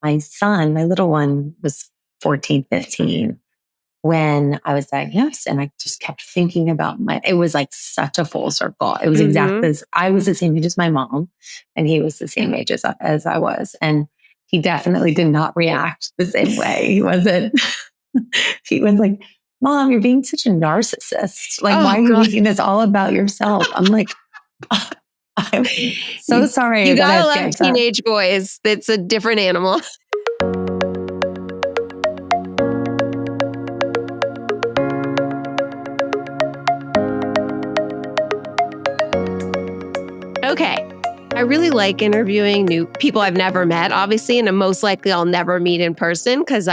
my son, my little one, was 14, 15 when I was diagnosed. And I just kept thinking about it was like such a full circle. It was exactly as I was the same age as my mom, and he was the same age as I was. And he definitely did not react the same way. He wasn't, he was like, Mom, you're being such a narcissist. Like, why are you making this all about yourself? I'm like, I'm so sorry. You gotta love teenage boys. It's a different animal. Okay. I really like interviewing new people I've never met, obviously, and most likely I'll never meet in person because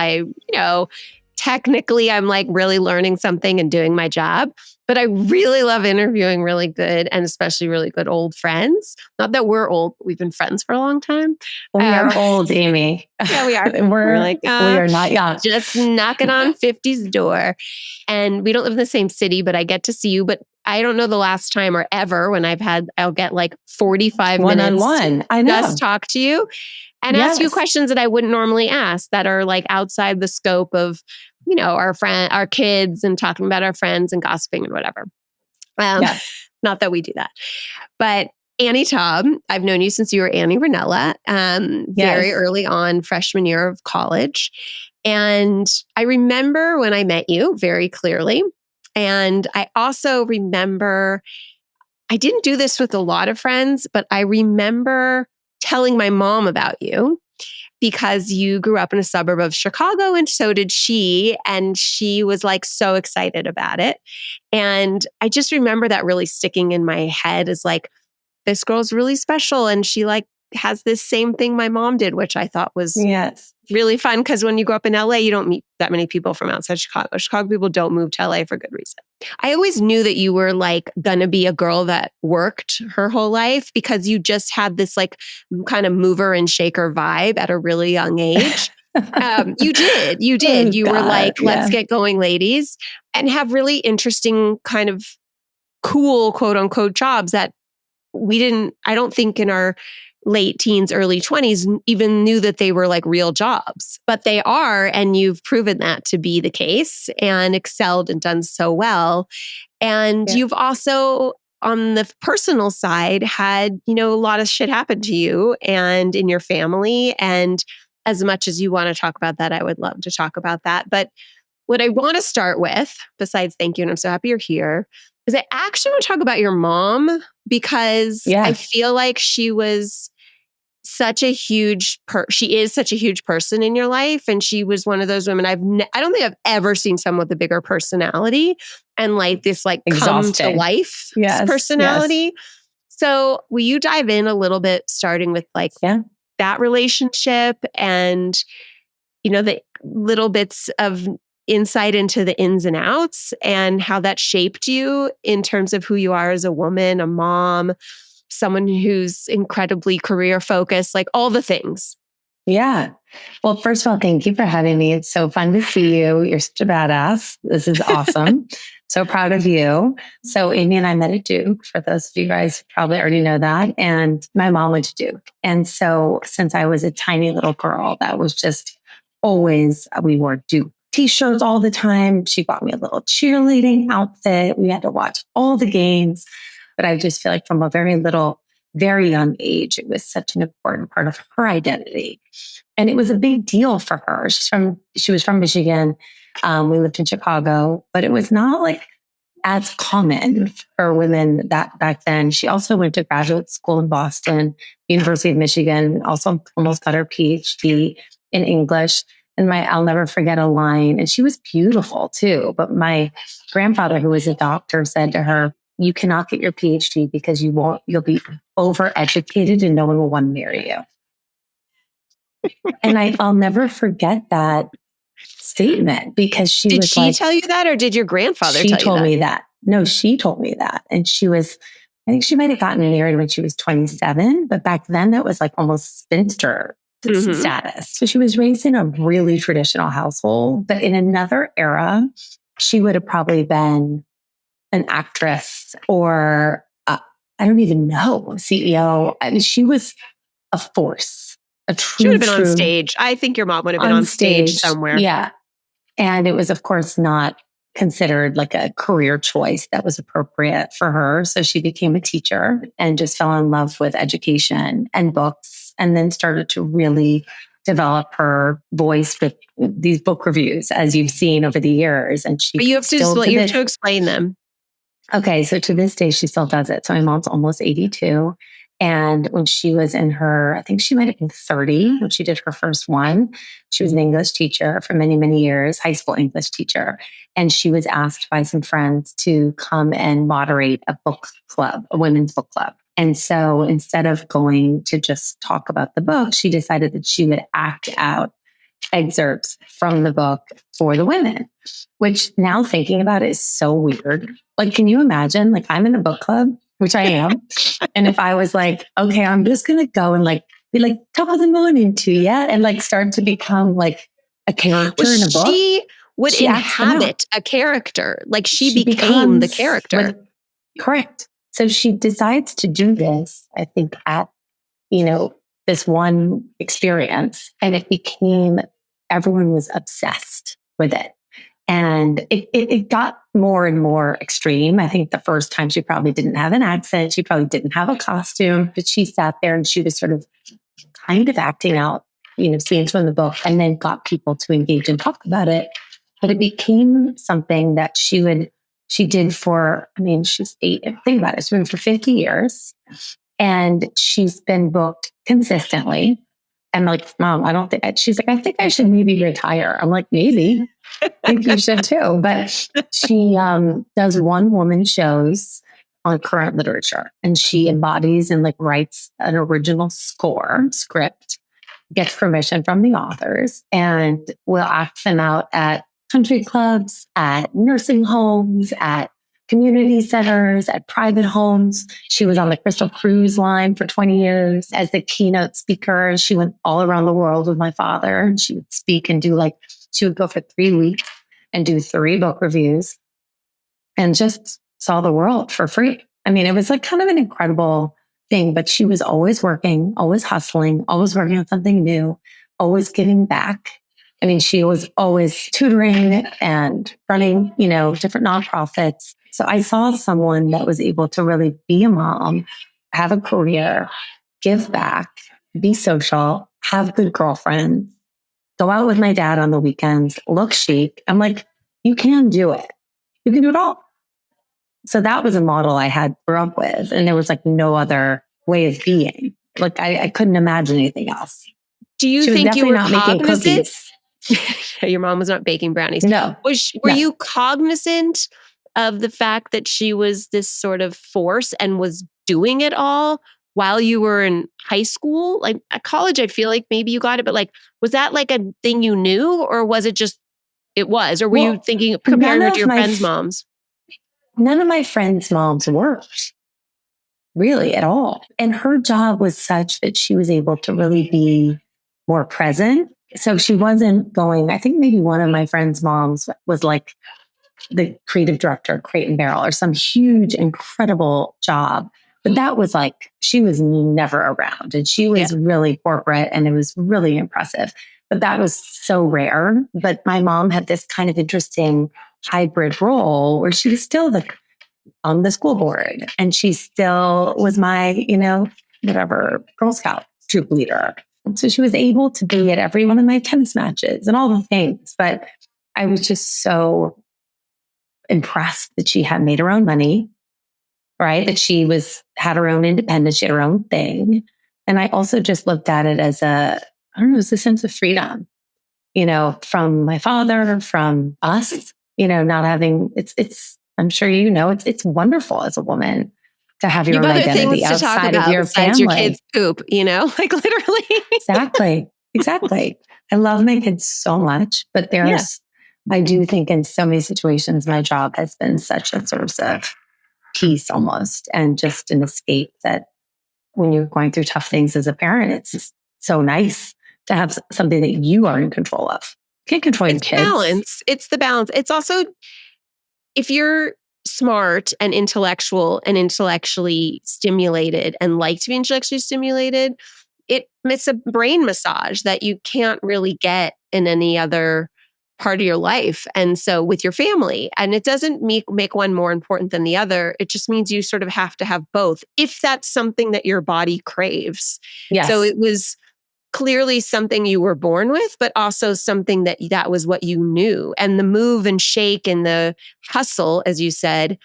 technically I'm like really learning something and doing my job. But I really love interviewing really good and especially really good old friends. Not that we're old, but we've been friends for a long time. We are old, Amy. Yeah, we are. We're like, we are not young. Just knocking on 50's door. And we don't live in the same city, but I get to see you. But I don't know the last time or ever when I'll get like 45 minutes one-on-one. I know. Just talk to you and ask you questions that I wouldn't normally ask that are like outside the scope of, our kids and talking about our friends and gossiping and whatever. Not that we do that, but Annie Taube, I've known you since you were Annie Ranella, very early on, freshman year of college. And I remember when I met you very clearly. And I also remember, I didn't do this with a lot of friends, but I remember telling my mom about you because you grew up in a suburb of Chicago and so did she. And she was like so excited about it. And I just remember that really sticking in my head as like, this girl's really special. And she like has this same thing my mom did, which I thought was really fun. Because when you grow up in LA, you don't meet that many people from outside Chicago. Chicago people don't move to LA for good reason. I always knew that you were like going to be a girl that worked her whole life because you just had this like kind of mover and shaker vibe at a really young age. You did. Oh, you were like, let's get going, ladies, and have really interesting kind of cool, quote unquote, jobs that I don't think in our late teens, early 20s even knew that they were like real jobs, but they are. And you've proven that to be the case and excelled and done so well. And you've also, on the personal side, had, a lot of shit happen to you and in your family. And as much as you want to talk about that, I would love to talk about that. But what I want to start with, besides thank you, and I'm so happy you're here, is I actually want to talk about your mom because I feel like she was such a huge she is such a huge person in your life. And she was one of those women I don't think I've ever seen someone with a bigger personality and like this like come to life personality. So will you dive in a little bit, starting with like that relationship and, the little bits of insight into the ins and outs and how that shaped you in terms of who you are as a woman, a mom, someone who's incredibly career focused, like all the things. Yeah. Well, first of all, thank you for having me. It's so fun to see you. You're such a badass. This is awesome. So proud of you. So Amy and I met at Duke. For those of you guys who probably already know that. And my mom went to Duke. And so since I was a tiny little girl, that was just always, we wore Duke t-shirts all the time. She bought me a little cheerleading outfit. We had to watch all the games. But I just feel like from a very young age, it was such an important part of her identity. And it was a big deal for her. She was from Michigan. We lived in Chicago, but it was not like as common for women that back then. She also went to graduate school in Boston, University of Michigan, also almost got her PhD in English. And I'll never forget a line, and she was beautiful too. But my grandfather, who was a doctor, said to her, "You cannot get your PhD because you'll be overeducated and no one will want to marry you." And I'll never forget that statement because did she tell you that, or did your grandfather tell you that? She told me that. No, she told me that. And I think she might have gotten married when she was 27, but back then that was like almost spinster status. So she was raised in a really traditional household, but in another era, she would have probably been an actress or I don't even know, CEO. I mean, she was a force. a true, she would have been on stage. I think your mom would have been on stage somewhere. Yeah. And it was, of course, not considered like a career choice that was appropriate for her. So she became a teacher and just fell in love with education and books, and then started to really develop her voice with these book reviews, as you've seen over the years. And but you have to explain them. Okay, so to this day, she still does it. So my mom's almost 82. And when she was in her, I think she might have been 30 when she did her first one. She was an English teacher for many, many years, high school English teacher. And she was asked by some friends to come and moderate a book club, a women's book club. And so instead of going to just talk about the book, she decided that she would act out excerpts from the book for the women, which now thinking about it is so weird. Like, can you imagine? Like, I'm in a book club, which I am. And if I was like, okay, I'm just going to go and like be like, top of the morning to you, and like start to become like a character in a book. She would inhabit a character. Like she became the character. Correct. So she decides to do this, I think, at, this one experience. And it became, everyone was obsessed with it. And it got more and more extreme. I think the first time she probably didn't have an accent. She probably didn't have a costume, but she sat there and she was sort of kind of acting out, scenes from the book, and then got people to engage and talk about it. But it became something that she did for, she's 8, think about it, she's been for 50 years. And she's been booked consistently. I'm like, Mom, I don't think, she's like, I think I should maybe retire. I'm like, maybe. I think you should too. But she does one-woman shows on current literature. And she embodies and like writes an original script, gets permission from the authors, and will act them out at country clubs, at nursing homes, at community centers, at private homes. She was on the Crystal Cruise Line for 20 years as the keynote speaker. She went all around the world with my father, and she would speak and she would go for 3 weeks and do 3 book reviews and just saw the world for free. It was like kind of an incredible thing, but she was always working, always hustling, always working on something new, always giving back. She was always tutoring and running, different nonprofits. So I saw someone that was able to really be a mom, have a career, give back, be social, have good girlfriends, go out with my dad on the weekends, look chic. I'm like, you can do it. You can do it all. So that was a model I had grew up with. And there was like no other way of being. Like I couldn't imagine anything else. Do you think you were not making cookies? Your mom was not baking brownies. No. Were you cognizant of the fact that she was this sort of force and was doing it all while you were in high school? Like at college, I feel like maybe you got it, but like, was that like a thing you knew, or was it just, it was, or were you thinking, comparing her to your friends' moms? None of my friends' moms worked really at all. And her job was such that she was able to really be more present. So she wasn't going, I think maybe one of my friends' moms was like the creative director at Crate and Barrel or some huge, incredible job. But that was like, she was never around, and she was really corporate, and it was really impressive. But that was so rare. But my mom had this kind of interesting hybrid role where she was still on the school board, and she still was my, whatever, Girl Scout troop leader. So she was able to be at every one of my tennis matches and all the things. But I was just so impressed that she had made her own money, right? That she had her own independence, she had her own thing. And I also just looked at it as a sense of freedom, from my father, from us, not having, I'm sure it's wonderful as a woman to have your own identity outside of your family. Your kids' poop, like literally. Exactly. I love my kids so much, but I do think in so many situations, my job has been such a source of peace almost, and just an escape that when you're going through tough things as a parent, it's just so nice to have something that you are in control of. You can't control your kids. Balance. It's the balance. It's also, if you're smart and intellectual and intellectually stimulated and like to be intellectually stimulated, it's a brain massage that you can't really get in any other part of your life. And so with your family, and it doesn't make one more important than the other. It just means you sort of have to have both if that's something that your body craves. Yes. So it was clearly something you were born with, but also something that was what you knew. And the move and shake and the hustle, as you said,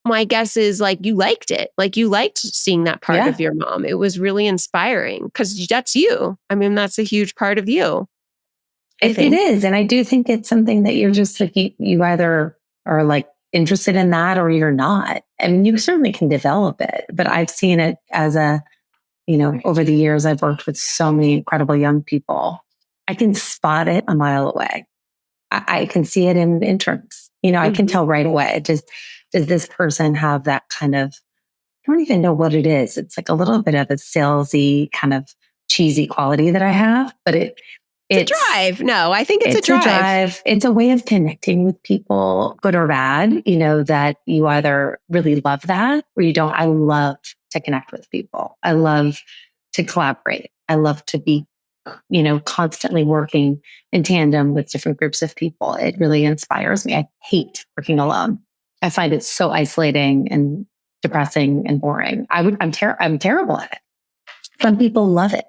my guess is like you liked it. Like you liked seeing that part of your mom. It was really inspiring because that's you. I mean, that's a huge part of you. It is. And I do think it's something that you're just like, you either are like interested in that or you're not. I mean, you certainly can develop it, but I've seen it as over the years, I've worked with so many incredible young people. I can spot it a mile away. I can see it in interns. I can tell right away. Does this person have that kind of, I don't even know what it is. It's like a little bit of a salesy kind of cheesy quality that I have, but it's a drive. No, I think it's a drive. It's a way of connecting with people, good or bad, that you either really love that or you don't. I love to connect with people. I love to collaborate. I love to be, constantly working in tandem with different groups of people. It really inspires me. I hate working alone. I find it so isolating and depressing and boring. I'm terrible at it. Some people love it.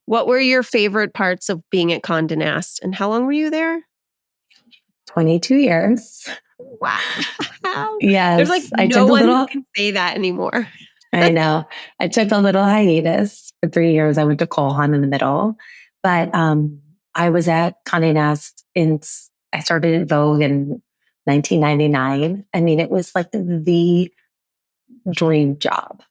What were your favorite parts of being at Condé Nast, and how long were you there? 22 years. Wow. Yes. There's like no one who can say that anymore. I know. I took a little hiatus for 3 years. I went to Cole Haan in the middle, but I was at Condé Nast I started at Vogue in 1999. I mean, it was like the dream job.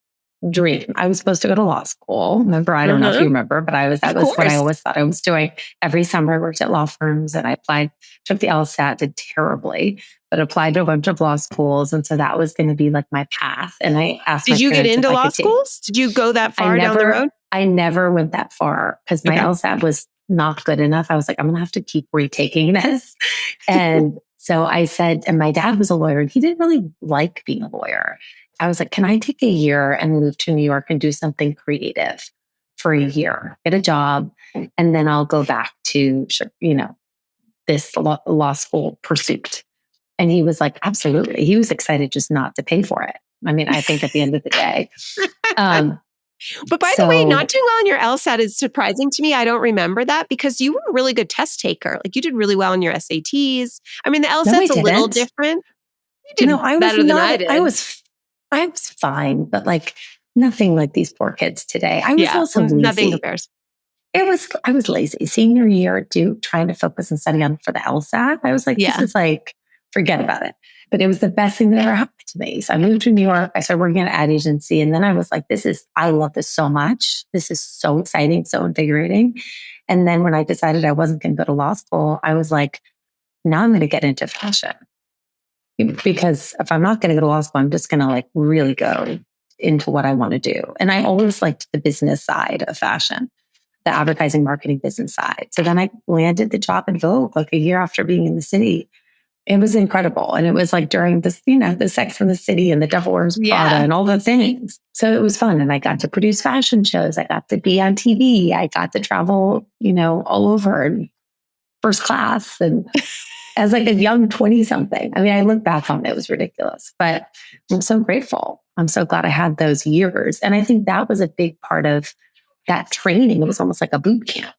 I was supposed to go to law school. Remember? I don't know if you remember, but that was what I always thought I was doing. Every summer I worked at law firms and I took the LSAT, did terribly, but applied to a bunch of law schools. And so that was going to be like my path. And I asked Did you get into law schools? Did you go that far down the road? I never went that far because my LSAT was not good enough. I was like, I'm going to have to keep retaking this. And so I said, and my dad was a lawyer and he didn't really like being a lawyer. I was like, can I take a year and move to New York and do something creative for a year, get a job, and then I'll go back to, this law school pursuit. And he was like, absolutely. He was excited just not to pay for it. I mean, I think at the end of the day. But by the way, not doing well on your LSAT is surprising to me. I don't remember that because you were a really good test taker. Like you did really well on your SATs. I mean, the LSAT's a little different. You did better than I did. I was fine, but like nothing like these poor kids today. I was also lazy. Nothing compares. I was lazy. Senior year, trying to focus and study on for the LSAT. I was like, this is like, forget about it. But it was the best thing that ever happened to me. So I moved to New York. I started working at an ad agency. And then I was like, I love this so much. This is so exciting, so invigorating. And then when I decided I wasn't going to go to law school, I was like, now I'm going to get into fashion. Because if I'm not going to go to law school, I'm just going to like really go into what I want to do. And I always liked the business side of fashion, the advertising marketing business side. So then I landed the job at Vogue like a year after being in the city. It was incredible. And it was like during this, the Sex and the City and the Devil Wears Prada and all the things. So it was fun. And I got to produce fashion shows. I got to be on TV. I got to travel, all over and first class. And as like a young 20-something. I mean, I look back on it, it was ridiculous, but I'm so grateful. I'm so glad I had those years. And I think that was a big part of that training. It was almost like a boot camp.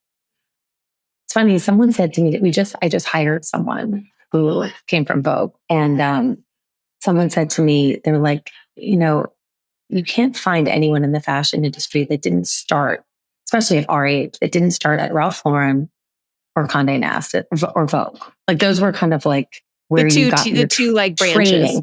It's funny. Someone said to me that I just hired someone who came from Vogue. And someone said to me, they're like, you can't find anyone in the fashion industry that didn't start, especially at our age, that didn't start at Ralph Lauren or Condé Nast or Vogue. Like those were kind of like where you got the two like branches.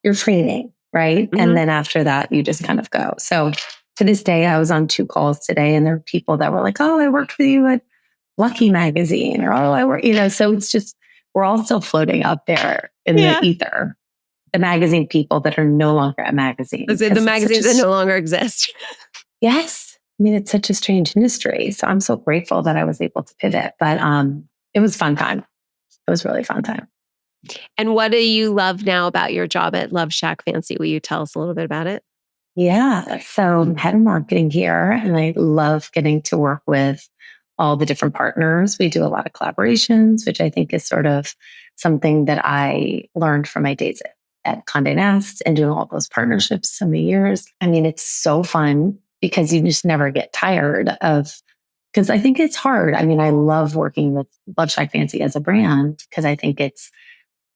Your training, right? Mm-hmm. And then after that, you just kind of go. So to this day, I was on 2 calls today and there were people that were like, oh, I worked with you at Lucky Magazine or, oh, I work, so it's just, we're all still floating up there in the ether. The magazine people that are no longer at magazines. The magazines that no longer exist. Yes. I mean, it's such a strange industry. So I'm so grateful that I was able to pivot. But it was a fun time. It was really a fun time. And what do you love now about your job at LoveShackFancy? Will you tell us a little bit about it? Yeah. So I'm head of marketing here, and I love getting to work with all the different partners. We do a lot of collaborations, which I think is sort of something that I learned from my days at Condé Nast and doing all those partnerships so many years. I mean, it's so fun because you just never get tired of, because I think it's hard. I mean, I love working with LoveShackFancy as a brand because I think it's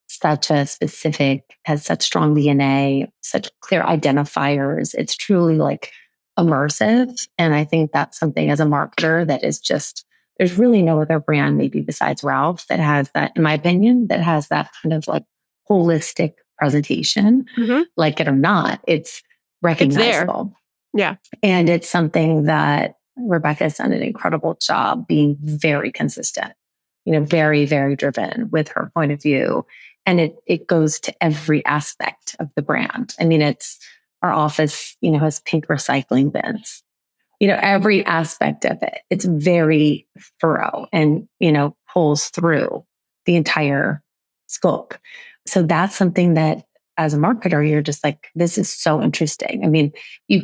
such a specific, has such strong DNA, such clear identifiers. It's truly like immersive. And I think that's something as a marketer that is just, there's really no other brand, maybe besides Ralph, that has that, in my opinion, that has that kind of like holistic presentation. Like it or not, it's recognizable. Yeah. And it's something that Rebecca's done an incredible job being very consistent, very, very driven with her point of view. And it goes to every aspect of the brand. I mean, it's our office, has pink recycling bins, every aspect of it. It's very thorough and, pulls through the entire scope. So that's something that as a marketer, you're just like, this is so interesting. I mean, you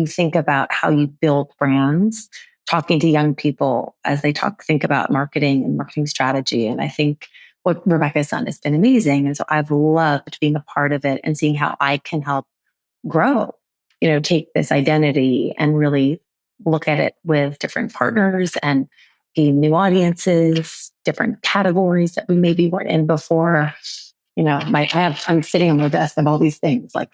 think about how you build brands, talking to young people as they think about marketing and marketing strategy. And I think what Rebecca's done has been amazing. And so I've loved being a part of it and seeing how I can help grow, take this identity and really look at it with different partners and gain new audiences, different categories that we maybe weren't in before. I'm sitting on my desk of all these things. Like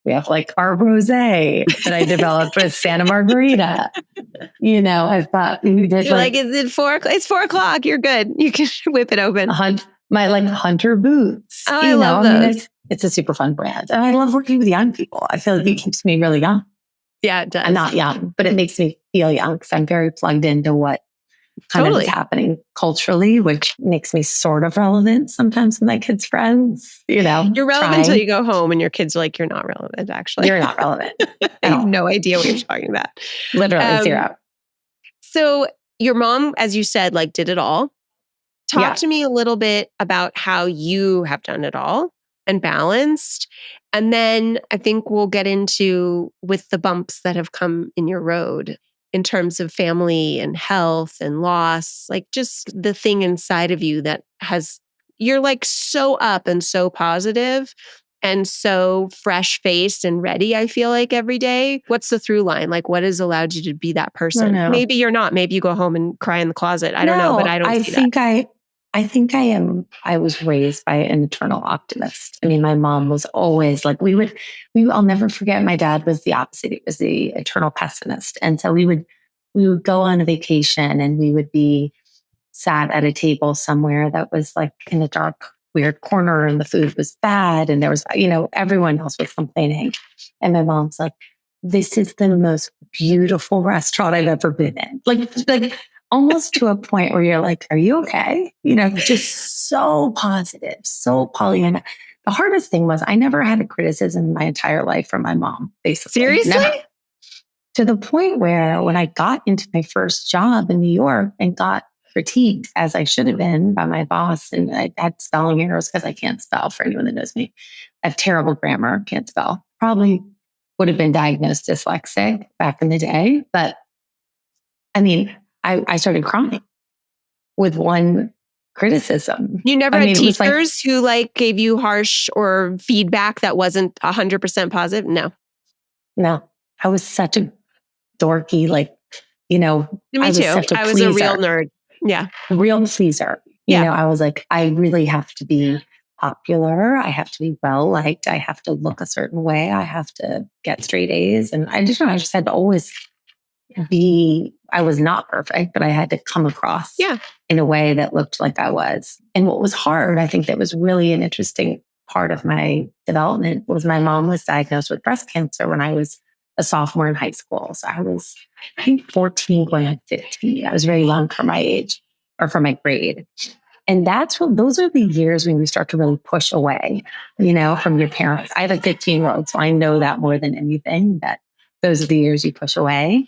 we have like our rosé that I developed with Santa Margarita. I thought we did. You're like, is it 4 o'clock? It's 4 o'clock. You're good. You can whip it open. My like hunter boots. Oh, I love those. I mean, it's a super fun brand. And I love working with young people. I feel like it keeps me really young. Yeah, it does. I'm not young, but it makes me feel young because I'm very plugged into what kind of is happening culturally, which makes me sort of relevant sometimes with my kids' friends. You're relevant until you go home and your kids are like, you're not relevant, actually. You're not relevant. I have no idea what you're talking about. Literally zero. So your mom, as you said, like did it all. Talk to me a little bit about how you have done it all and balanced. And then I think we'll get into with the bumps that have come in your road in terms of family and health and loss, like just the thing inside of you that you're like so up and so positive and so fresh faced and ready, I feel like every day. What's the through line? Like what has allowed you to be that person? Maybe you're not. Maybe you go home and cry in the closet. I don't know, but I don't see that. I think I am. I was raised by an eternal optimist. I mean, my mom was always like, I'll never forget. My dad was the opposite. He was the eternal pessimist. And so we would go on a vacation and we would be sat at a table somewhere that was like in a dark, weird corner and the food was bad. And there was, everyone else was complaining. And my mom's like, this is the most beautiful restaurant I've ever been in. Like, almost to a point where you're like, are you okay? Just so positive, so Pollyanna. The hardest thing was I never had a criticism in my entire life from my mom, basically. Seriously? Never. To the point where when I got into my first job in New York and got critiqued as I should have been by my boss, and I had spelling errors because I can't spell for anyone that knows me. I have terrible grammar, can't spell. Probably would have been diagnosed dyslexic back in the day. But I mean, I started crying with one criticism. You never had teachers who like gave you harsh or feedback that wasn't 100% positive? No. I was such a dorky, Me too. I was a real nerd. Yeah. Real pleaser. I was like, I really have to be popular. I have to be well liked. I have to look a certain way. I have to get straight A's. And I just had to always I was not perfect, but I had to come across in a way that looked like I was. And what was hard, I think that was really an interesting part of my development was my mom was diagnosed with breast cancer when I was a sophomore in high school. So I was, I think 14 going on 15. I was very young for my age or for my grade. And those are the years when you start to really push away, from your parents. I have a 15-year-old, so I know that more than anything, that those are the years you push away.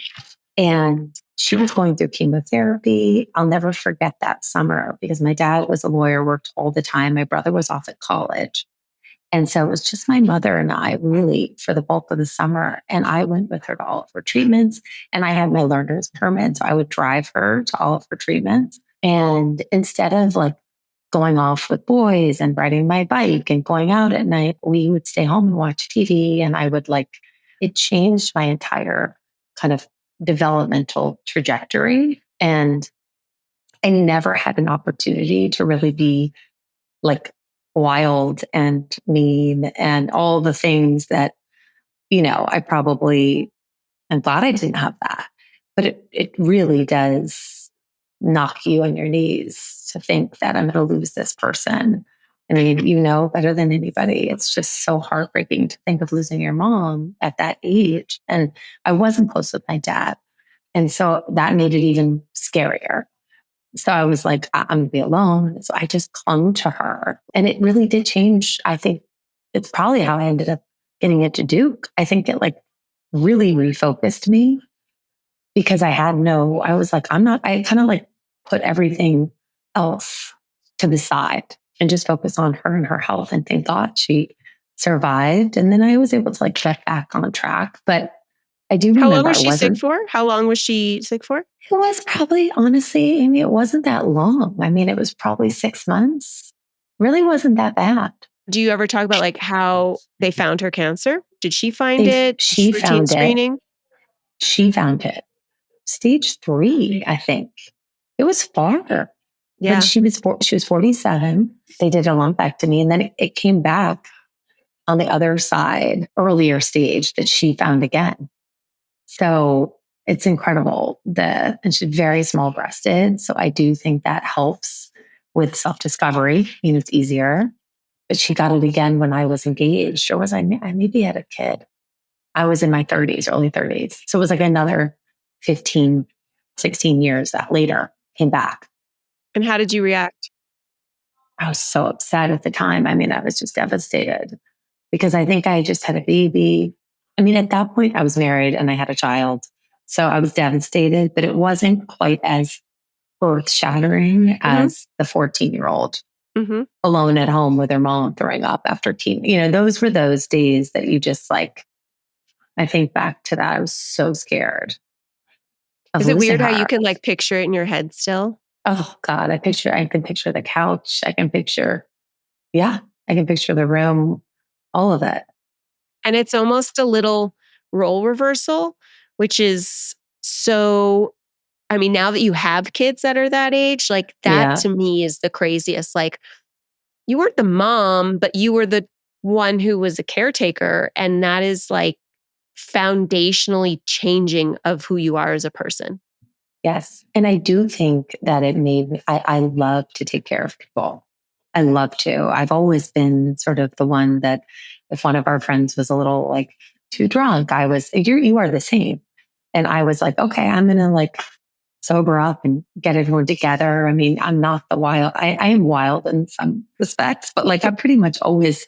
And she was going through chemotherapy. I'll never forget that summer because my dad was a lawyer, worked all the time. My brother was off at college. And so it was just my mother and I really for the bulk of the summer. And I went with her to all of her treatments. And I had my learner's permit. So I would drive her to all of her treatments. And instead of like going off with boys and riding my bike and going out at night, we would stay home and watch TV. And I would like, it changed my entire kind of developmental trajectory. And I never had an opportunity to really be like wild and mean and all the things that, I probably am glad I didn't have that. But it really does knock you on your knees to think that I'm going to lose this person. I mean, better than anybody. It's just so heartbreaking to think of losing your mom at that age. And I wasn't close with my dad. And so that made it even scarier. So I was like, I'm going to be alone. So I just clung to her. And it really did change. I think it's probably how I ended up getting into Duke. I think it like really refocused me because I was like, I kind of like put everything else to the side and just focus on her and her health. And thank God she survived. And then I was able to like get back on track. But I do remember. How long was she sick for? How long was she sick for? It was probably, honestly, Amy, it wasn't that long. I mean, it was probably 6 months. Really wasn't that bad. Do you ever talk about like how they found her cancer? Did she find it? She found screening? She found it. Stage 3, I think. It was far. Yeah. When she was 47. They did a lumpectomy, and then it came back on the other side, earlier stage, that she found again. So it's incredible. And she's very small breasted. So I do think that helps with self-discovery. It's easier. But she got it again when I was engaged, or I maybe had a kid. I was in my 30s, early 30s. So it was like another 15, 16 years that later came back. And how did you react? I was so upset at the time. I mean, I was just devastated because I think I just had a baby. I mean, at that point, I was married and I had a child. So I was devastated, but it wasn't quite as earth shattering as the 14-year-old alone at home with her mom throwing up after those were those days that you just like, I think back to that. I was so scared. Is it weird how you can like picture it in your head still? Oh God, I can picture the couch. I can picture the room, all of it. And it's almost a little role reversal, which is so, I mean, now that you have kids that are that age, like that to me is the craziest. Like you weren't the mom, but you were the one who was a caretaker. And that is like foundationally changing of who you are as a person. Yes. And I do think that it made me, I love to take care of people. I love to. I've always been sort of the one that if one of our friends was a little like too drunk, you are the same. And I was like, okay, I'm going to like sober up and get everyone together. I mean, I'm not the wild. I am wild in some respects, but like I'm pretty much always.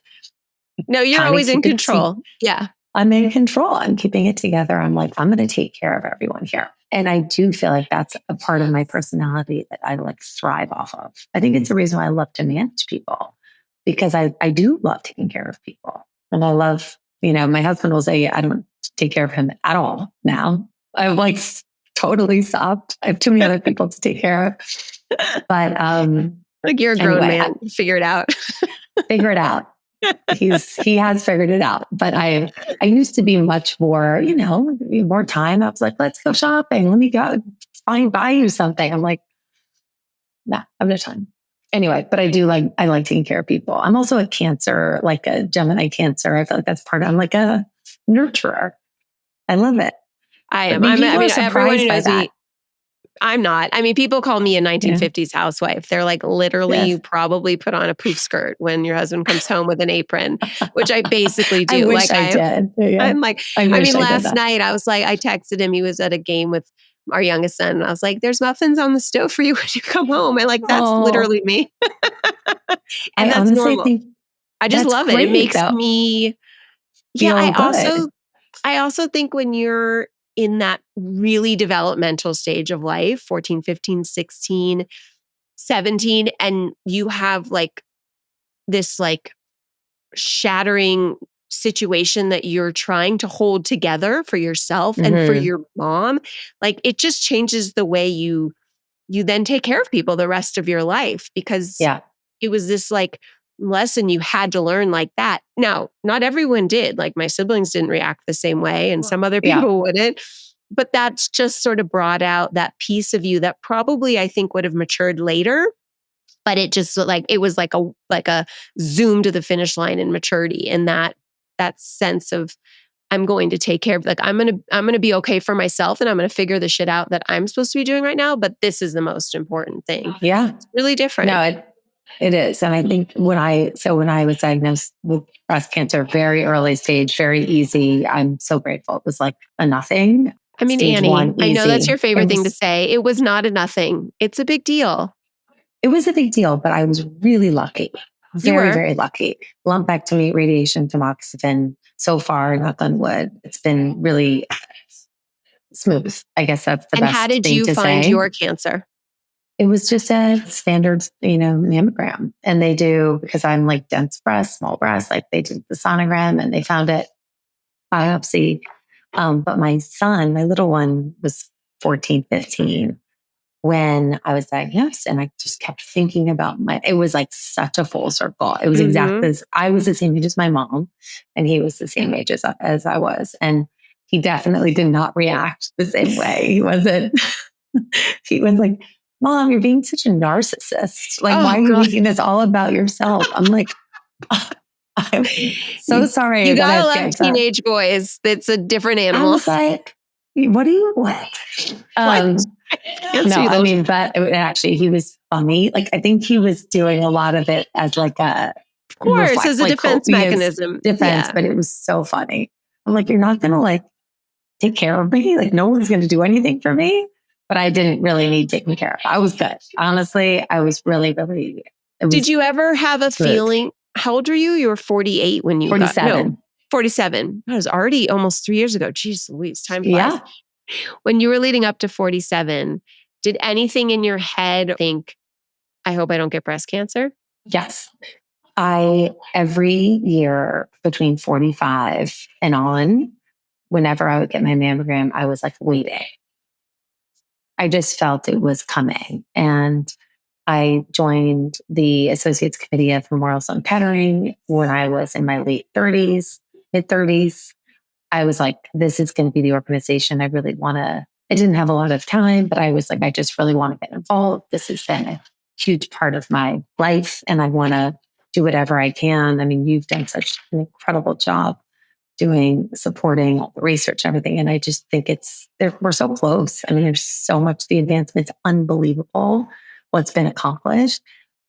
No, you're always in control. Yeah. I'm in control. I'm keeping it together. I'm like, I'm going to take care of everyone here. And I do feel like that's a part of my personality that I like thrive off of. I think it's the reason why I love to manage people, because I do love taking care of people. And I love, my husband will say, I don't take care of him at all now. I've like totally stopped. I have too many other people to take care of. But like you're a grown man, figure it out. Figure it out. He has figured it out. But I used to be much more, more time. I was like, let's go shopping. Let me go buy you something. I'm like, nah, I have no time. Anyway, but I like taking care of people. I'm also a Cancer, like a Gemini Cancer. I feel like that's I'm like a nurturer. I love it. I am. Everyone knows me. I'm not. I mean, people call me a 1950s housewife. They're like, literally, you probably put on a poof skirt when your husband comes home with an apron, which I basically do. I wish I did. Yeah. I'm like, last night I was like, I texted him. He was at a game with our youngest son. And I was like, there's muffins on the stove for you when you come home. And like, that's literally me. And that's normal. I just love it. It makes me, I also think when you're in that really developmental stage of life, 14, 15, 16, 17, and you have like this like shattering situation that you're trying to hold together for yourself and for your mom, like it just changes the way you then take care of people the rest of your life, because it was this like lesson you had to learn like that. Now, not everyone did. Like my siblings didn't react the same way and some other people wouldn't. But that's just sort of brought out that piece of you that probably I think would have matured later. But it just like it was like a zoom to the finish line in maturity, and that sense of I'm going to take care of, like I'm gonna be okay for myself, and I'm gonna figure the shit out that I'm supposed to be doing right now. But this is the most important thing. Yeah, it's really different. No, it is, and I think when I was diagnosed with breast cancer, very early stage, very easy. I'm so grateful. It was like a nothing. I mean, Stage Annie, one, I know that's easy. your favorite thing to say. It was not a nothing. It's a big deal. It was a big deal, but I was really lucky. Very, very lucky. Lumpectomy, radiation, tamoxifen. So far, knock on wood, it's been really smooth. I guess that's the best thing to say. And how did you find your cancer? It was just a standard, mammogram. And they do, because I'm like dense breast, small breast, like they did the sonogram and they found it, biopsy. But my son, my little one, was 14, 15 when I was diagnosed, and I just kept thinking about it was like such a full circle. It was exactly as I was the same age as my mom, and he was the same age as I was. And he definitely did not react the same way. He wasn't, he was like, Mom, you're being such a narcissist. Like, why are you making this all about yourself? I'm like, I'm so sorry. You gotta love teenage boys. It's a different animal. I was like, what do you want? No, I mean, but actually, he was funny. Like, I think he was doing a lot of it as like a, of course, as a defense mechanism. But it was so funny. I'm like, you're not going to like take care of me. Like, no one's going to do anything for me. But I didn't really need taken care of. I was good. Honestly, I was really, really. Did you ever have a feeling? How old were you? You were 48 when you 47. 47. That was already almost 3 years ago. Jeez Louise, time flies. Yeah. When you were leading up to 47, did anything in your head think, I hope I don't get breast cancer? Yes. Every year between 45 and on, whenever I would get my mammogram, I was like waiting. I just felt it was coming. And I joined the Associates Committee of Memorial Sloan Kettering when I was in my late 30s, mid 30s. I was like, this is going to be the organization I really want to. I didn't have a lot of time, but I was like, I just really want to get involved. This has been a huge part of my life, and I want to do whatever I can. I mean, you've done such an incredible job supporting all the research and everything. And I just think we're so close. I mean, there's so much, the advancement's unbelievable what's been accomplished.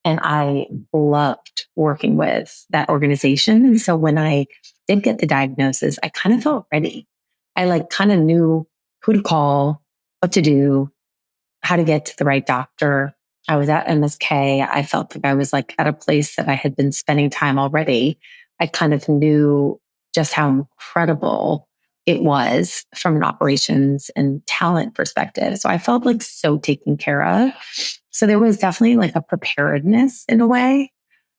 And I loved working with that organization. And so when I did get the diagnosis, I kind of felt ready. I like kind of knew who to call, what to do, how to get to the right doctor. I was at MSK. I felt like I was like at a place that I had been spending time already. I kind of knew just how incredible it was from an operations and talent perspective. So I felt like so taken care of. So there was definitely like a preparedness in a way.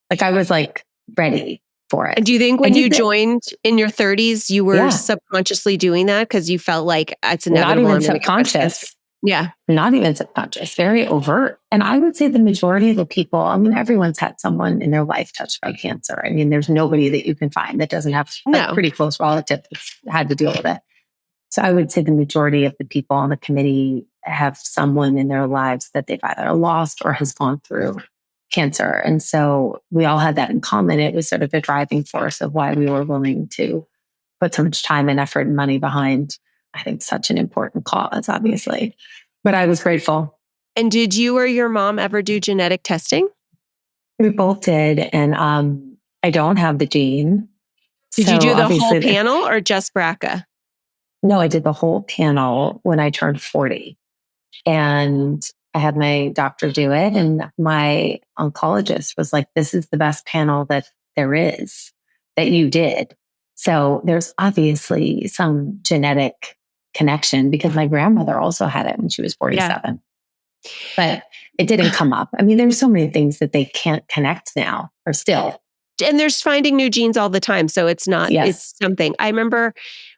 Like I was like ready for it. And do you think when you joined in your 30s, you were subconsciously doing that because you felt like it's inevitable? Not even subconscious. Yeah. Not even subconscious, very overt. And I would say the majority of the people, I mean, everyone's had someone in their life touched by cancer. I mean, there's nobody that you can find that doesn't have a pretty close relative that's had to deal with it. So I would say the majority of the people on the committee have someone in their lives that they've either lost or has gone through cancer. And so we all had that in common. It was sort of a driving force of why we were willing to put so much time and effort and money behind, I think, such an important cause, obviously. But I was grateful. And did you or your mom ever do genetic testing? We both did. And I don't have the gene. Did you do the whole panel or just BRCA? No, I did the whole panel when I turned 40. And I had my doctor do it. And my oncologist was like, this is the best panel that there is that you did. So there's obviously some genetic connection because my grandmother also had it when she was 47. Yeah. But it didn't come up. I mean, there's so many things that they can't connect now or still. And there's finding new genes all the time. So it's not, it's something. I remember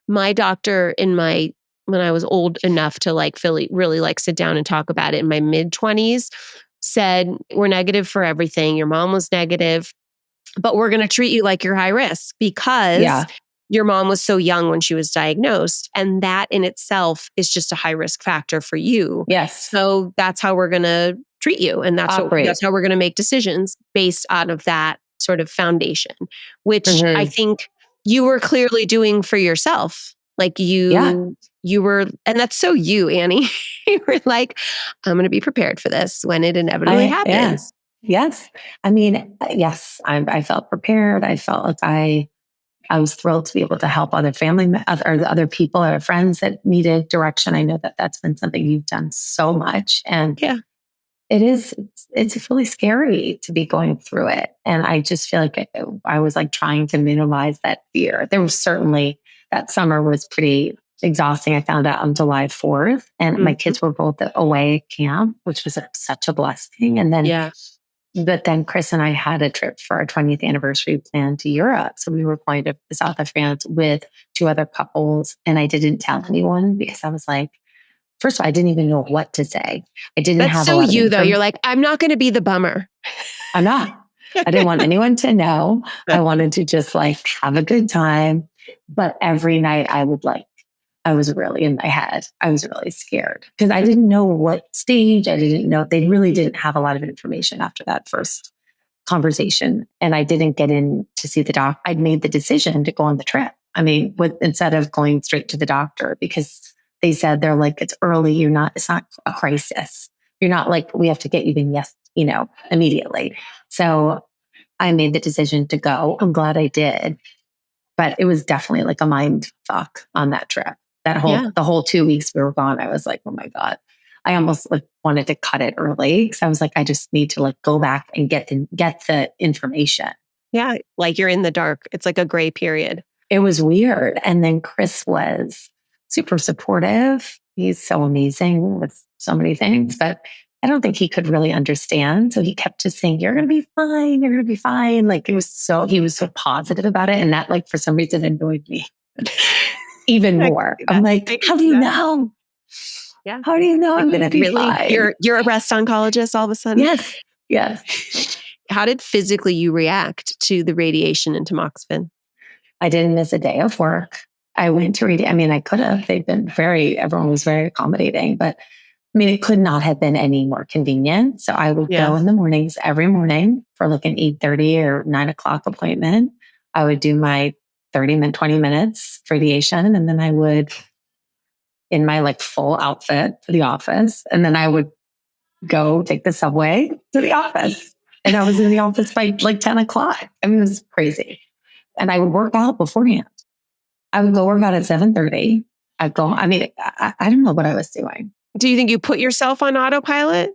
my doctor when I was old enough to like really like sit down and talk about it in my mid-20s said, we're negative for everything. Your mom was negative, but we're going to treat you like you're high risk because your mom was so young when she was diagnosed. And that in itself is just a high risk factor for you. Yes. So that's how we're going to treat you. And that's how we're going to make decisions based out of that sort of foundation, which I think you were clearly doing for yourself. Like you were, and that's so you, Annie. You were like, I'm going to be prepared for this when it inevitably happens. Yes. I mean, yes, I felt prepared. I felt like I was thrilled to be able to help other other people or friends that needed direction. I know that that's been something you've done so much. And it's really scary to be going through it. And I just feel like I was like trying to minimize that fear. There was certainly, that summer was pretty exhausting. I found out on July 4th and my kids were both away at camp, which was such a blessing. And then, but then Chris and I had a trip for our 20th anniversary planned to Europe. So we were going to the south of France with 2 other couples. And I didn't tell anyone because I was like, first of all, I didn't even know what to say. I didn't have so you though. You're like, I'm not going to be the bummer. I'm not. I didn't want anyone to know. I wanted to just like have a good time. But every night I was really in my head. I was really scared because I didn't know what stage. I didn't know. They really didn't have a lot of information after that first conversation. And I didn't get in to see the doc. I'd made the decision to go on the trip. I mean, instead of going straight to the doctor because they said, they're like, it's early. It's not a crisis. You're not like, we have to get you in, immediately. So I made the decision to go. I'm glad I did. But it was definitely like a mind fuck on that trip. The whole 2 weeks we were gone, I was like, oh my God. I almost like wanted to cut it early because I was like, I just need to like go back and get the information. Yeah. Like you're in the dark. It's like a gray period. It was weird. And then Chris was super supportive. He's so amazing with so many things, but I don't think he could really understand. So he kept just saying, you're going to be fine. You're going to be fine. Like he was so positive about it. And that like for some reason annoyed me even more. I'm like, how do you know? Yeah. How do you know I'm going to be fine? You're a breast oncologist all of a sudden? Yes. How did physically you react to the radiation and tamoxifen? I didn't miss a day of work. I went to I mean, I could have. Everyone was very accommodating, but I mean, it could not have been any more convenient. So I would go in the mornings every morning for like an 8:30 or 9 o'clock appointment. I would do my 20 minutes radiation. And then I would in my like full outfit to the office. And then I would go take the subway to the office. And I was in the office by like 10 o'clock. I mean, it was crazy. And I would work out beforehand. I would go work out at 7:30. I don't know what I was doing. Do you think you put yourself on autopilot?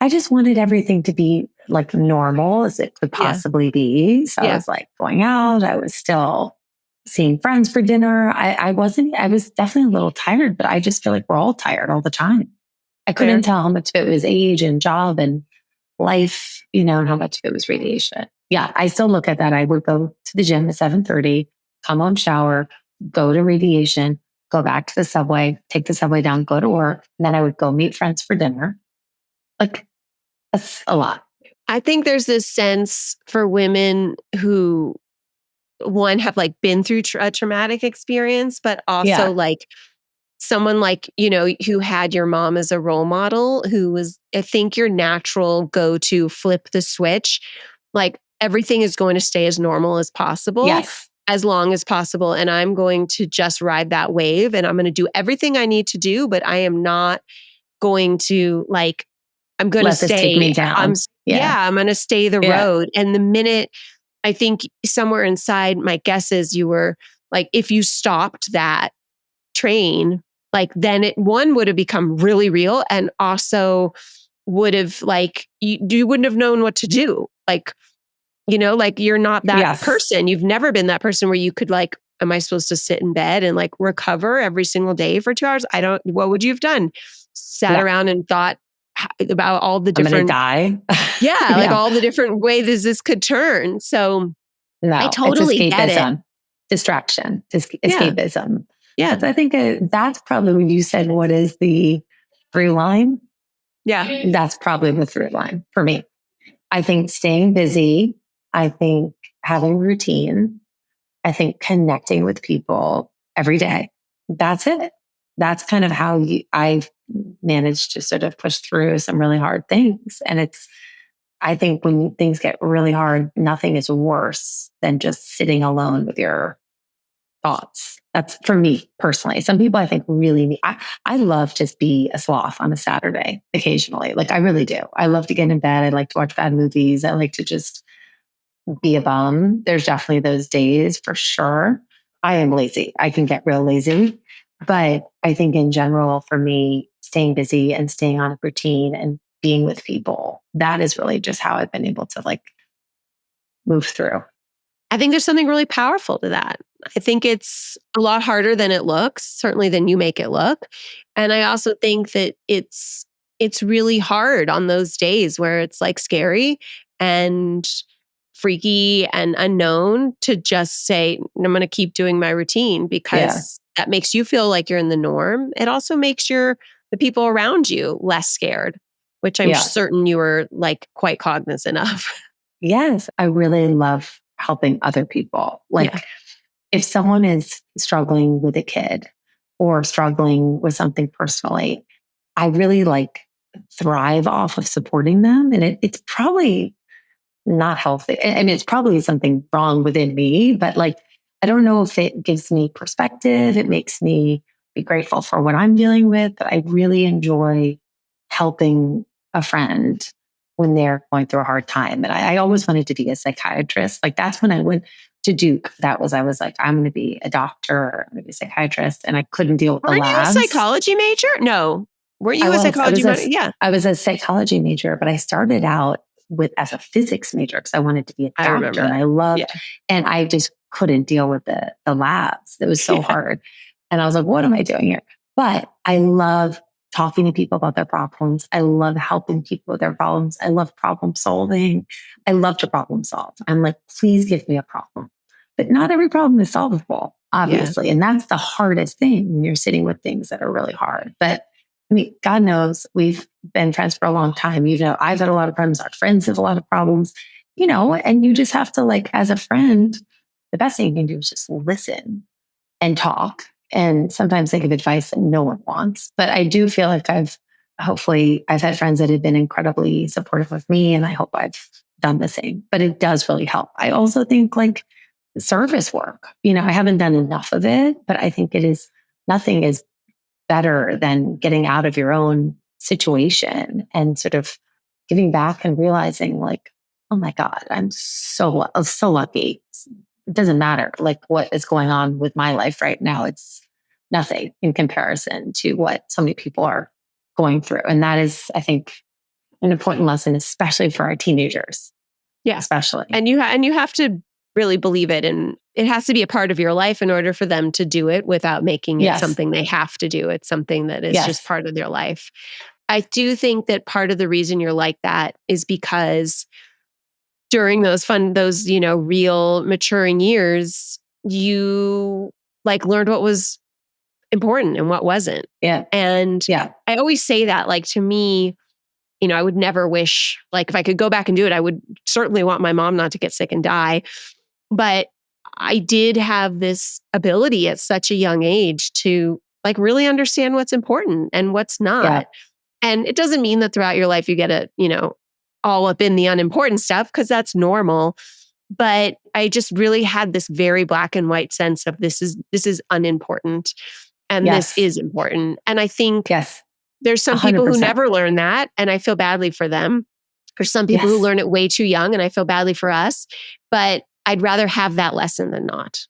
I just wanted everything to be like normal as it could possibly be. So I was like going out. I was still seeing friends for dinner. I was definitely a little tired, but I just feel like we're all tired all the time. I couldn't tell how much of it was age and job and life, and how much of it was radiation. Yeah, I still look at that. I would go to the gym at 7:30, come home, shower, go to radiation, go back to the subway, take the subway down, go to work. And then I would go meet friends for dinner. Like, that's a lot. I think there's this sense for women who, one, have like been through a traumatic experience, but also like someone like, who had your mom as a role model, who was, I think, your natural go-to flip the switch. Like everything is going to stay as normal as possible. Yes. As long as possible. And I'm going to just ride that wave and I'm going to do everything I need to do, but I am not going to like, I'm going to stay. Take me down. I'm going to stay the road. And the minute, I think somewhere inside, my guess is you were like, if you stopped that train, like then it would have become really real and also would have like, you wouldn't have known what to do. Like, like you're not that person. You've never been that person where you could like, am I supposed to sit in bed and like recover every single day for 2 hours? What would you have done? Sat around and thought about all the I'm different gonna die. yeah, like all the different ways this could turn. So no, I totally it's get it. escapism, distraction, escapism. Yeah. I think that's probably when you said, what is the through line? Yeah. That's probably the through line for me. I think staying busy, I think having routine, I think connecting with people every day. That's it. That's kind of how I've managed to sort of push through some really hard things. And I think when things get really hard, nothing is worse than just sitting alone with your thoughts. That's for me personally. Some people I think really need, I love to be a sloth on a Saturday occasionally. Like I really do. I love to get in bed. I like to watch bad movies. I like to just be a bum. There's definitely those days for sure. I am lazy. I can get real lazy. But I think in general, for me, staying busy and staying on a routine and being with people, that is really just how I've been able to like move through. I think there's something really powerful to that. I think it's a lot harder than it looks, certainly than you make it look. And I also think that it's really hard on those days where it's like scary and freaky and unknown to just say, I'm going to keep doing my routine because that makes you feel like you're in the norm. It also makes the people around you less scared, which I'm certain you were like quite cognizant of. Yes, I really love helping other people. Like if someone is struggling with a kid or struggling with something personally, I really like thrive off of supporting them. And it's probably not healthy. I mean, it's probably something wrong within me, but like, I don't know if it gives me perspective. It makes me be grateful for what I'm dealing with, but I really enjoy helping a friend when they're going through a hard time. And I always wanted to be a psychiatrist. Like that's when I went to Duke. I was like, I'm going to be a doctor, I'm going to be a psychiatrist. And I couldn't deal with the labs. Were you a psychology major? No. Were you a psychology major? Yeah. I was a psychology major, but I started out as a physics major because I wanted to be a doctor. I remember that. And I loved, and I just couldn't deal with the labs. It was so hard. And I was like, what am I doing here? But I love talking to people about their problems. I love helping people with their problems. I love problem solving. I love to problem solve. I'm like, please give me a problem. But not every problem is solvable, obviously. Yeah. And that's the hardest thing when you're sitting with things that are really hard. But I mean, God knows we've been friends for a long time. You know, I've had a lot of problems. Our friends have a lot of problems, you know, and you just have to like, as a friend, the best thing you can do is just listen and talk. And sometimes they give advice that no one wants. But I do feel like I've had friends that have been incredibly supportive of me. And I hope I've done the same. But it does really help. I also think like service work, you know, I haven't done enough of it, but I think nothing is better than getting out of your own situation and sort of giving back and realizing like, oh my God, I'm so lucky. It doesn't matter like what is going on with my life right now. It's nothing in comparison to what so many people are going through. And that is, I think, an important lesson, especially for our teenagers. Yeah. Especially. And you have to really believe it. And it has to be a part of your life in order for them to do it without making it something they have to do. It's something that is just part of their life. I do think that part of the reason you're like that is because during those real maturing years, you like learned what was important and what wasn't. Yeah. And I always say that, like, to me, you know, I would never wish, like, if I could go back and do it, I would certainly want my mom not to get sick and die. But I did have this ability at such a young age to like really understand what's important and what's not. Yeah. And it doesn't mean that throughout your life you get it, you know, all up in the unimportant stuff, because that's normal. But I just really had this very black and white sense of this is unimportant and this is important. And I think there's some 100%. People who never learn that, and I feel badly for them. There's some people who learn it way too young, and I feel badly for us. But I'd rather have that lesson than not.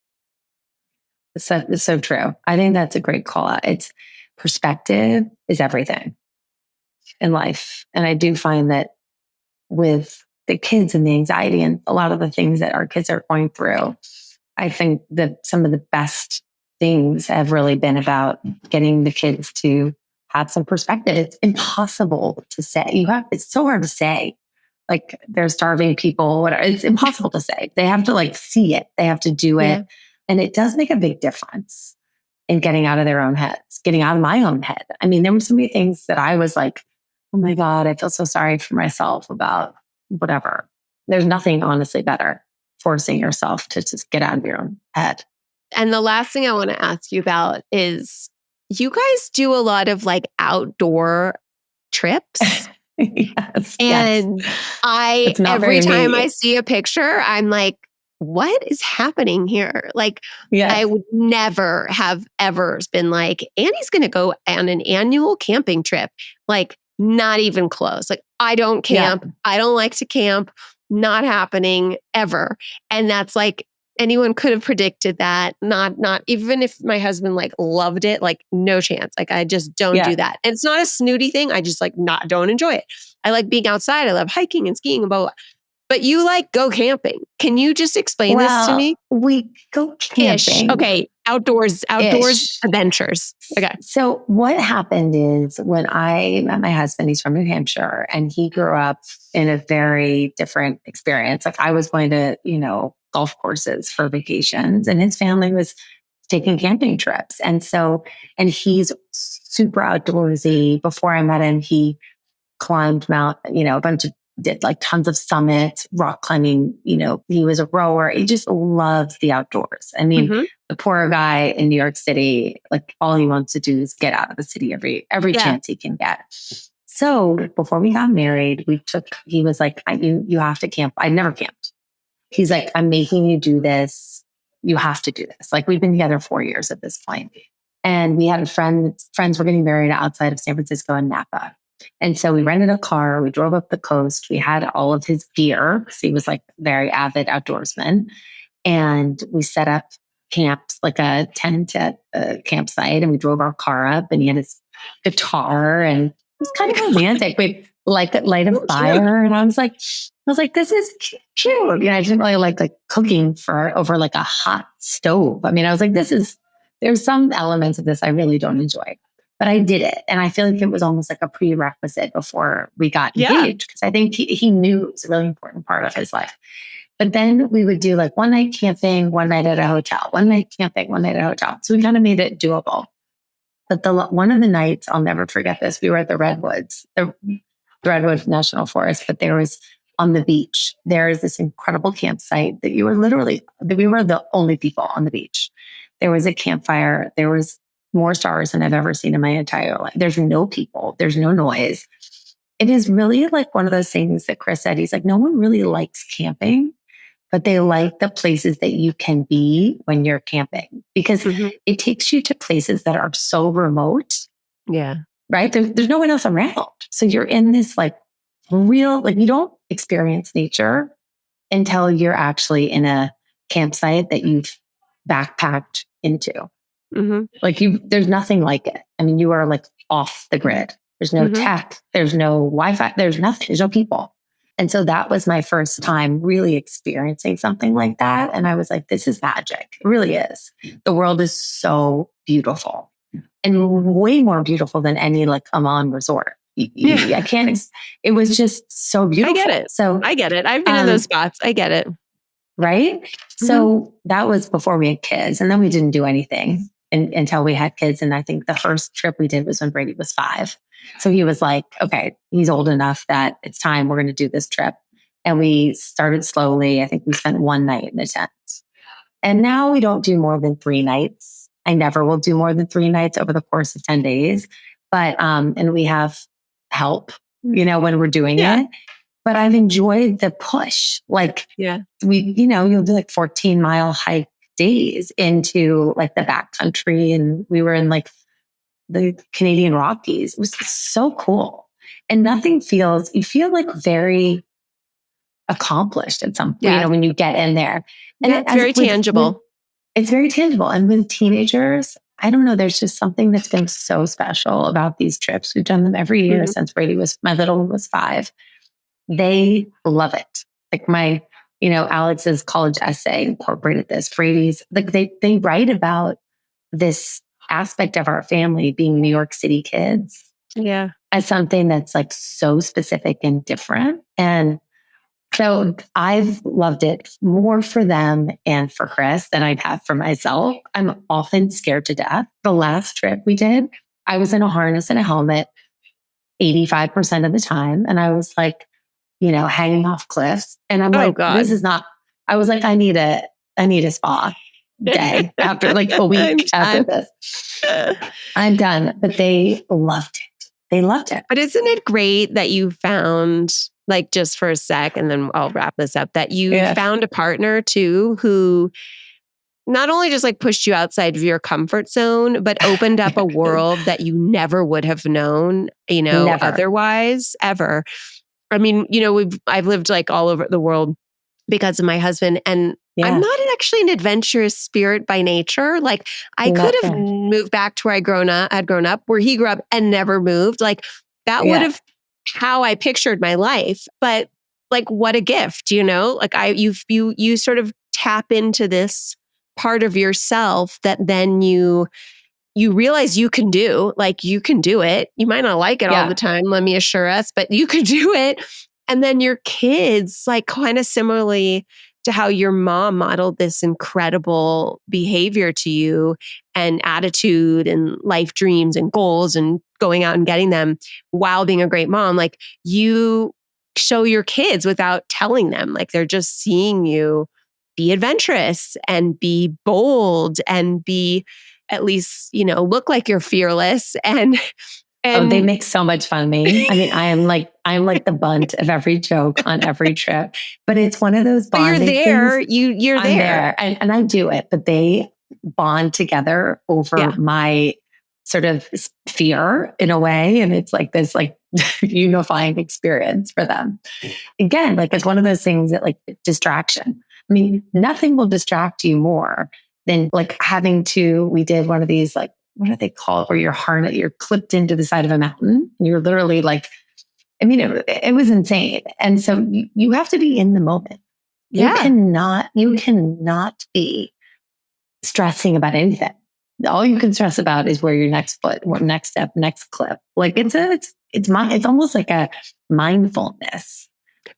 It's so true. I think that's a great call out. It's perspective is everything in life. And I do find that with the kids and the anxiety and a lot of the things that our kids are going through, I think that some of the best things have really been about getting the kids to had some perspective. It's impossible to say. It's so hard to say. Like they're starving people, whatever. It's impossible to say. They have to like see it. They have to do it. Yeah. And it does make a big difference in getting out of their own heads, getting out of my own head. I mean, there were so many things that I was like, oh my God, I feel so sorry for myself about whatever. There's nothing honestly better forcing yourself to just get out of your own head. And the last thing I want to ask you about is you guys do a lot of like outdoor trips. Yes. And every time I see a picture, I'm like, what is happening here? Like, I would never have ever been like, Annie's going to go on an annual camping trip. Like, not even close. Like, I don't camp. Yeah. I don't like to camp. Not happening ever. And that's like, anyone could have predicted that. Not even if my husband like loved it, like no chance. Like I just don't do that. And it's not a snooty thing. I just like don't enjoy it. I like being outside. I love hiking and skiing, but you like go camping. Can you just explain this to me? We go camping. Okay. Outdoors adventures. Okay. So what happened is when I met my husband, he's from New Hampshire, and he grew up in a very different experience. Like I was going to, golf courses for vacations, and his family was taking camping trips. And he's super outdoorsy. Before I met him, he climbed did like tons of summits, rock climbing, he was a rower. He just loves the outdoors. I mean, the poor guy in New York City, like all he wants to do is get out of the city every chance he can get. So before we got married, he was like, you have to camp. I'd never camped. He's like, I'm making you do this. You have to do this. Like we've been together 4 years at this point. And we had friends were getting married outside of San Francisco in Napa. And so we rented a car, we drove up the coast, we had all of his gear. So he was like very avid outdoorsman. And we set up camps, like a tent at a campsite, and we drove our car up, and he had his guitar, and it was kind of romantic. We'd light a fire. And I was like, this is cute. I didn't really like cooking over like a hot stove. I mean, I was like, there's some elements of this I really don't enjoy. But I did it. And I feel like it was almost like a prerequisite before we got engaged. Because I think he knew it was a really important part of his life. But then we would do like one night camping, one night at a hotel, one night camping, one night at a hotel. So we kind of made it doable. But one of the nights, I'll never forget this. We were at the Redwoods, the Redwood National Forest, but there was on the beach, there is this incredible campsite that we were the only people on the beach. There was a campfire. There was more stars than I've ever seen in my entire life. There's no people. There's no noise. It is really like one of those things that Chris said. He's like, no one really likes camping, but they like the places that you can be when you're camping because it takes you to places that are so remote. Yeah. Right? There's no one else around. So you're in this like real, like you don't experience nature until you're actually in a campsite that you've backpacked into. Like there's nothing like it. I mean, you are like off the grid. There's no tech. There's no Wi-Fi. There's nothing. There's no people. And so that was my first time really experiencing something like that. And I was like, this is magic. It really is. The world is so beautiful and way more beautiful than any like Amman resort. I can't, it was just so beautiful. I get it. So I get it. I've been in those spots. I get it. Right. So that was before we had kids. And then we didn't do anything until we had kids. And I think the first trip we did was when Brady was 5. So he was like, okay, he's old enough that it's time. We're going to do this trip. And we started slowly. I think we spent one night in a tent. And now we don't do more than 3 nights. I never will do more than 3 nights over the course of 10 days. But, and we have help, when we're doing it. But I've enjoyed the push. Like, you'll do like 14-mile hike days into like the backcountry. And we were in like the Canadian Rockies. It was so cool. And you feel like very accomplished at some point, when you get in there. And it's very tangible. It's very tangible. And with teenagers, I don't know, there's just something that's been so special about these trips. We've done them every year since my little one was 5. They love it. Like Alex's college essay incorporated this. Brady's, like they write about this aspect of our family being New York City kids as something that's like so specific and different. And so I've loved it more for them and for Chris than I'd have for myself. I'm often scared to death. The last trip we did, I was in a harness and a helmet 85% of the time. And I was like, hanging off cliffs. And I'm this is not, I was like, I need a spa day after like a week after this. I'm done. But they loved it. They loved it. But isn't it great that you found, like, just for a sec, and then I'll wrap this up, that you found a partner too who not only just like pushed you outside of your comfort zone, but opened up a world that you never would have known, otherwise, ever. I mean, I've lived like all over the world because of my husband, and I'm not actually an adventurous spirit by nature. Like, I could have moved back to where had grown up, where he grew up and never moved. Like, that would have how I pictured my life. But like, what a gift, like you sort of tap into this part of yourself that then you realize you can do. Like, you can do it. You might not like it all the time, let me assure us, but you can do it. And then your kids, like, kind of similarly to how your mom modeled this incredible behavior to you, and attitude and life dreams and goals and going out and getting them while being a great mom. Like, you show your kids without telling them. Like, they're just seeing you be adventurous and be bold and be, at least, look like you're fearless. And they make so much fun of me. I mean, I'm like the bunt of every joke on every trip, but it's one of those bonding things. You're there. Things. You're there. And I do it, but they bond together over my sort of fear in a way. And it's like this like unifying experience for them. Again, like, it's one of those things that, like, distraction. I mean, nothing will distract you more than like we did one of these, like, what are they called? Where you're clipped into the side of a mountain and you're literally like, I mean, it was insane. And so you have to be in the moment. You cannot be stressing about anything. All you can stress about is where your next foot, what next step, next clip. Like, it's almost like a mindfulness.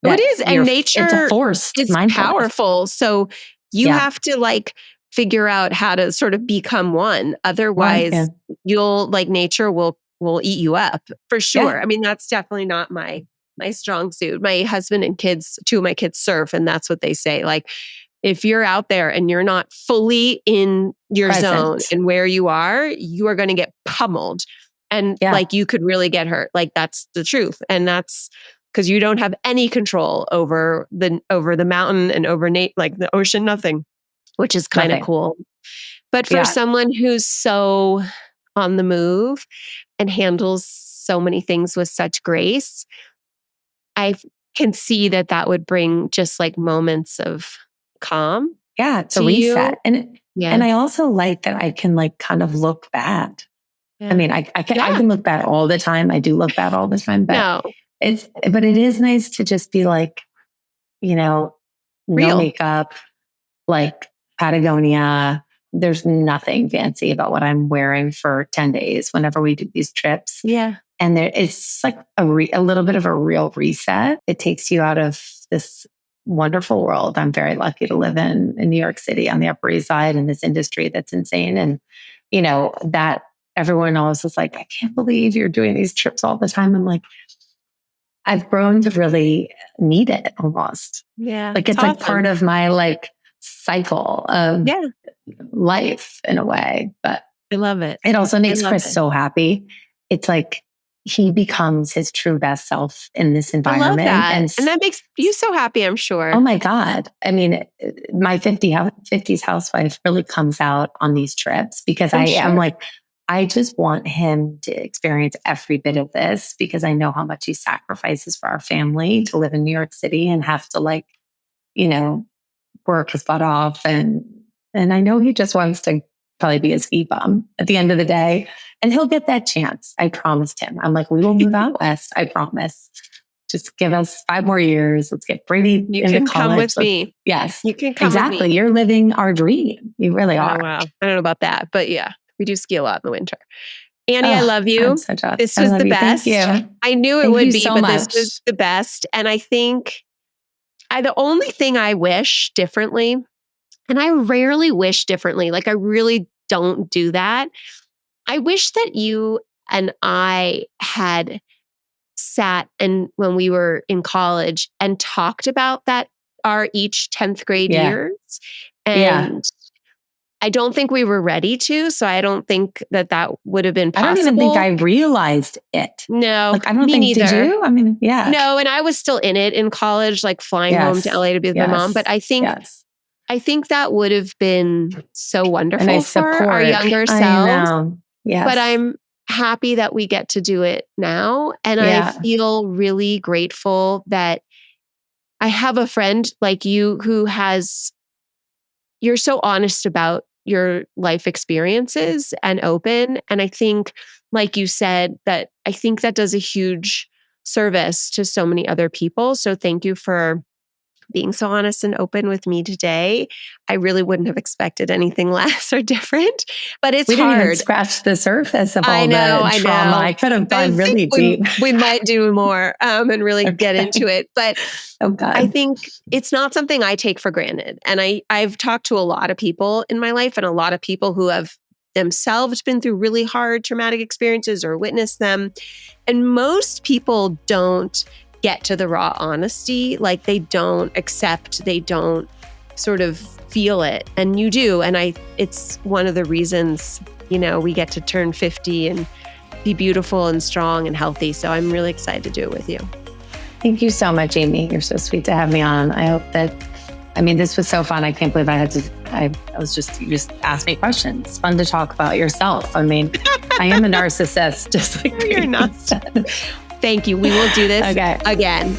It is. And nature it's a force. It's powerful. So you have to like figure out how to sort of become one. Otherwise, you'll like nature will eat you up for sure. Yeah. I mean, that's definitely not my strong suit. My husband and two of my kids surf, and that's what they say. Like, if you're out there and you're not fully in your zone and where you are going to get pummeled, and like, you could really get hurt. Like, that's the truth, and that's because you don't have any control over the mountain and over like the ocean, nothing. Which is kind of cool. But for someone who's so on the move and handles so many things with such grace, I can see that would bring just like moments of calm. Yeah, it's a reset. And I also like that I can like kind of look bad. Yeah. I mean, I can look bad all the time. I do look bad all the time, but but it is nice to just be like, no makeup, like Patagonia. There's nothing fancy about what I'm wearing for 10 days whenever we do these trips. Yeah. And it's like a little bit of a real reset. It takes you out of this wonderful world I'm very lucky to live in New York City on the Upper East Side, in this industry that's insane. And, that everyone else is like, I can't believe you're doing these trips all the time. I'm like, I've grown to really need it almost. Yeah. Like, it's like awesome. Part of my like cycle of life in a way, but I love it. It also makes Chris so happy. It's like he becomes his true best self in this environment. I love that. And that makes you so happy, I'm sure. Oh my God. I mean, my 50s housewife really comes out on these trips because I'm like, I just want him to experience every bit of this because I know how much he sacrifices for our family to live in New York City and have to work his butt off. And I know he just wants to probably be a ski bum at the end of the day. And he'll get that chance. I promised him. I'm like, we will move out west. I promise. Just give us 5 more years. Let's get Brady into college. You can come with me. Yes. You can come exactly. with me. You're living our dream. You really are. Oh, wow. I don't know about that, but yeah. We do ski a lot in the winter. Annie, I love you. I'm so jealous. This was the best. Thank you. I knew it Thank would you be, so but much. this was the best. And I think the only thing I wish differently, and I rarely wish differently, like I really don't do that. I wish that you and I had sat and when we were in college and talked about that our each 10th grade years. And I don't think we were ready to. So I don't think that would have been possible. I don't even think I realized it. No, like, I don't me think, neither. Did you? I mean, No, and I was still in it in college, like flying home to LA to be with my mom. But I think that would have been so wonderful for our younger selves. I know. Yes. But I'm happy that we get to do it now. And I feel really grateful that I have a friend like you who you're so honest about your life experiences and open. And I think, like you said, that I think that does a huge service to so many other people. So thank you for being so honest and open with me today. I really wouldn't have expected anything less or different, but it's hard. We didn't even scratch the surface of all the trauma. I could have gone really deep. We might do more and really get into it. But I think it's not something I take for granted. And I've talked to a lot of people in my life and a lot of people who have themselves been through really hard traumatic experiences or witnessed them. And most people don't get to the raw honesty. Like they don't accept, they don't sort of feel it. And you do. And it's one of the reasons, we get to turn 50 and be beautiful and strong and healthy. So I'm really excited to do it with you. Thank you so much, Amy. You're so sweet to have me on. I hope that, this was so fun. I can't believe you just asked me questions. It's fun to talk about yourself. I am a narcissist, just like you're not. Thank you. We will do this again.